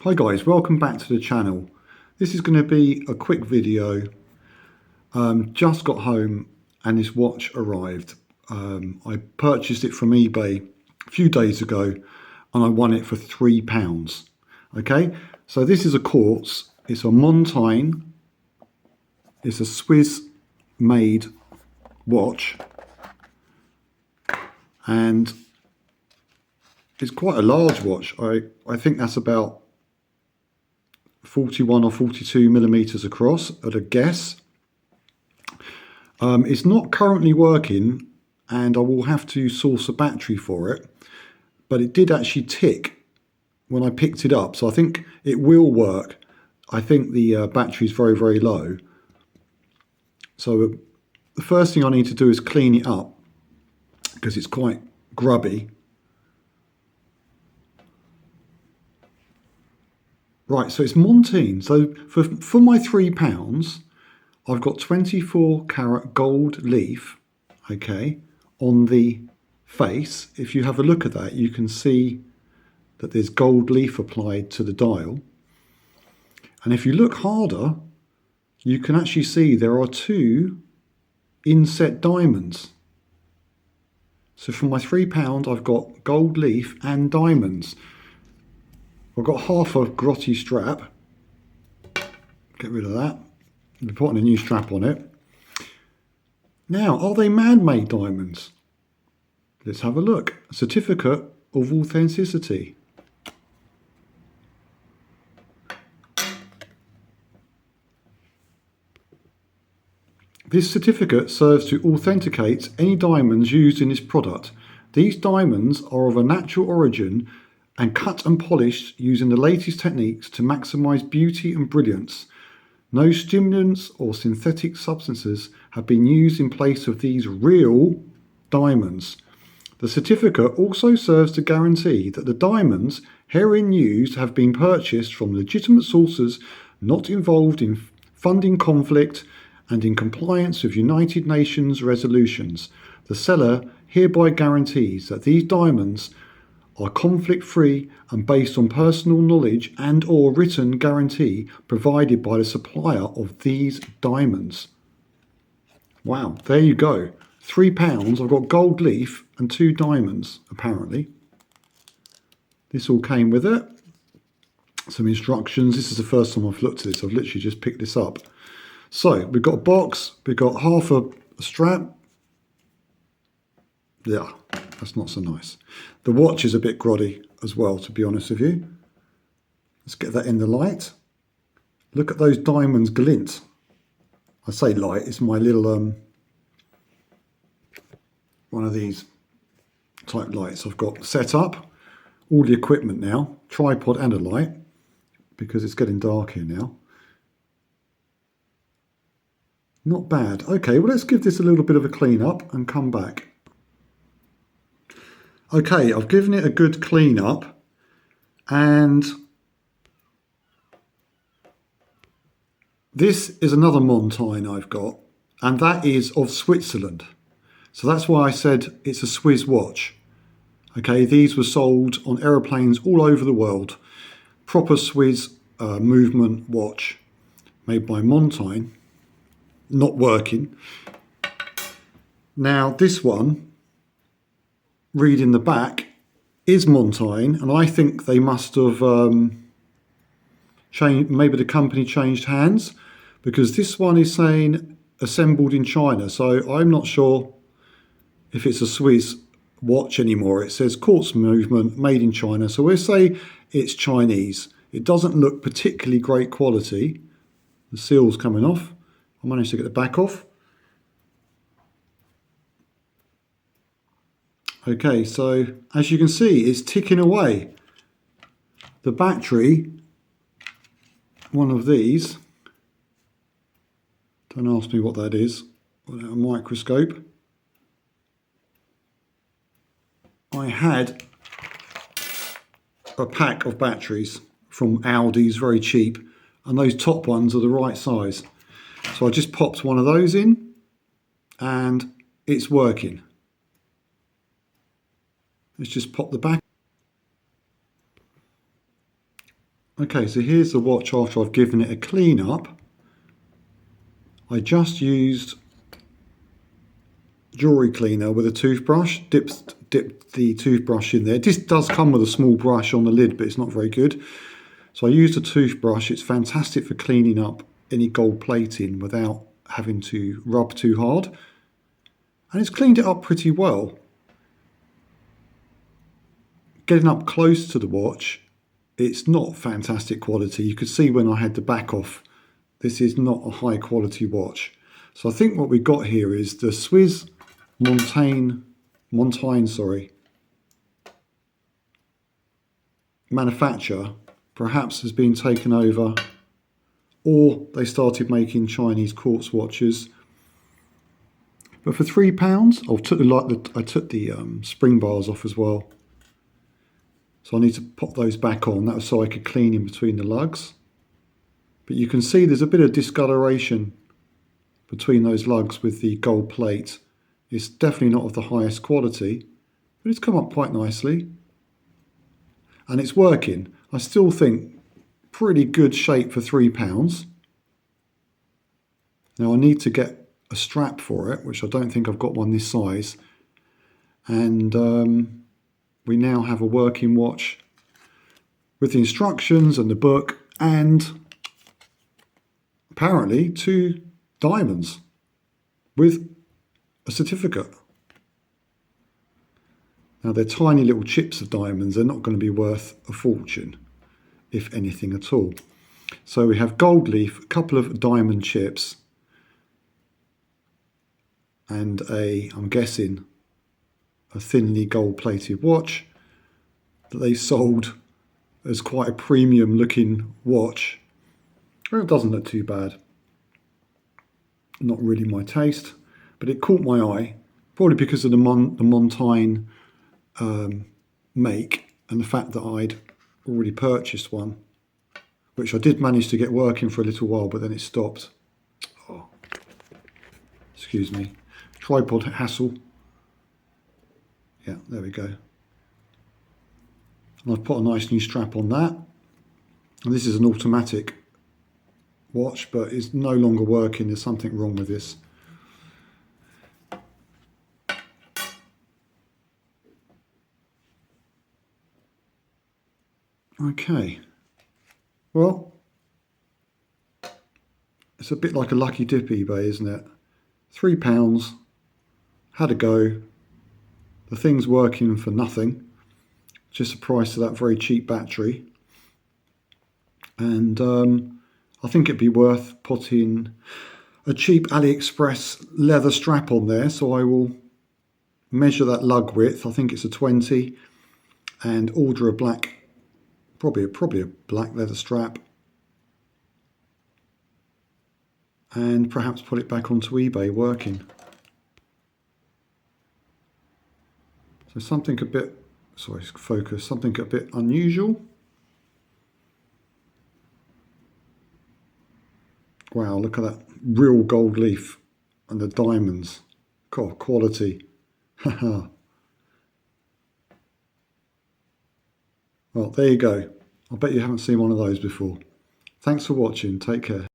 Hi guys, welcome back to the channel. This is going to be a quick video. Just got home and this watch arrived. I purchased it from eBay a few days ago and I won it for £3. Okay, so this is a quartz. It's a Montine. It's a Swiss made watch and it's quite a large watch. I think that's about 41 or 42 millimeters across at a guess. It's not currently working and I will have to source a battery for it, but it did actually tick when I picked it up, so I think it will work. I think the battery is very, very low. So the first thing I need to do is clean it up because it's quite grubby. Right, so it's Montine. So for my £3, I've got 24 karat gold leaf, okay, on the face. If you have a look at that, you can see that there's gold leaf applied to the dial. And if you look harder, you can actually see there are two inset diamonds. So for my £3, I've got gold leaf and diamonds. I've got half a grotty strap. Get rid of that. We're putting a new strap on it. Now, are they man-made diamonds? Let's have a look. A certificate of authenticity. This certificate serves to authenticate any diamonds used in this product. These diamonds are of a natural origin and cut and polished using the latest techniques to maximize beauty and brilliance. No stimulants or synthetic substances have been used in place of these real diamonds. The certificate also serves to guarantee that the diamonds herein used have been purchased from legitimate sources, not involved in funding conflict, and in compliance with United Nations resolutions. The seller hereby guarantees that these diamonds are conflict-free and based on personal knowledge and or written guarantee provided by the supplier of these diamonds. Wow, there you go. £3, I've got gold leaf and 2 diamonds, apparently. This all came with it. Some instructions. This is the first time I've looked at this. I've literally just picked this up. So, we've got a box, we've got half a strap. Yeah, that's not so nice. The watch is a bit grotty as well, to be honest with you. Let's get that in the light. Look at those diamonds glint. I say light, it's my little one of these type lights I've got set up. All the equipment now, tripod and a light, because it's getting dark here now. Not bad. Okay, well let's give this a little bit of a clean up and come back. Okay, I've given it a good clean up and this is another Montine I've got and that is of Switzerland. So that's why I said it's a Swiss watch. Okay, these were sold on aeroplanes all over the world. Proper Swiss movement watch made by Montine. Not working. Now this one, reading the back, is Montine, and I think they must have changed. Maybe the company changed hands, because this one is saying assembled in China. So I'm not sure if it's a Swiss watch anymore. It says quartz movement made in China, so we'll say it's Chinese. It doesn't look particularly great quality. The seal's coming off. I managed to get the back off. Okay, so as you can see, it's ticking away. The battery, one of these, don't ask me what that is, without a microscope. I had a pack of batteries from Aldi's, very cheap, and those top ones are the right size. So I just popped one of those in and it's working. Let's just pop the back. Okay, so here's the watch after I've given it a clean up. I just used jewellery cleaner with a toothbrush, dipped the toothbrush in there. This does come with a small brush on the lid, but it's not very good. So I used a toothbrush. It's fantastic for cleaning up any gold plating without having to rub too hard. And it's cleaned it up pretty well. Getting up close to the watch, it's not fantastic quality. You could see when I had the back off, this is not a high quality watch. So I think what we got here is the Swiss Montine manufacturer perhaps has been taken over, or they started making Chinese quartz watches. But for £3, I took the spring bars off as well. So I need to pop those back on. That was so I could clean in between the lugs. But you can see there's a bit of discoloration between those lugs with the gold plate. It's definitely not of the highest quality, but it's come up quite nicely. And it's working. I still think pretty good shape for £3. Now I need to get a strap for it, which I don't think I've got one this size. And we now have a working watch with the instructions and the book, and apparently 2 diamonds with a certificate. Now they're tiny little chips of diamonds. They're not going to be worth a fortune, if anything at all. So we have gold leaf, a couple of diamond chips, and I'm guessing, a thinly gold-plated watch that they sold as quite a premium-looking watch. Well, it doesn't look too bad. Not really my taste, but it caught my eye, probably because of the Montine make and the fact that I'd already purchased one, which I did manage to get working for a little while, but then it stopped. Oh, excuse me. Tripod hassle. Yeah, there we go. And I've put a nice new strap on that. And this is an automatic watch, but it's no longer working. There's something wrong with this. Okay. Well, it's a bit like a lucky dip eBay, isn't it? £3, had a go. The thing's working for nothing, just the price of that very cheap battery. And I think it'd be worth putting a cheap AliExpress leather strap on there. So I will measure that lug width. I think it's a 20, and order a black, probably a black leather strap, and perhaps put it back onto eBay working. So something a bit, sorry, focus, something a bit unusual. Wow, look at that real gold leaf and the diamonds. God, quality. Haha. Well, there you go. I bet you haven't seen one of those before. Thanks for watching. Take care.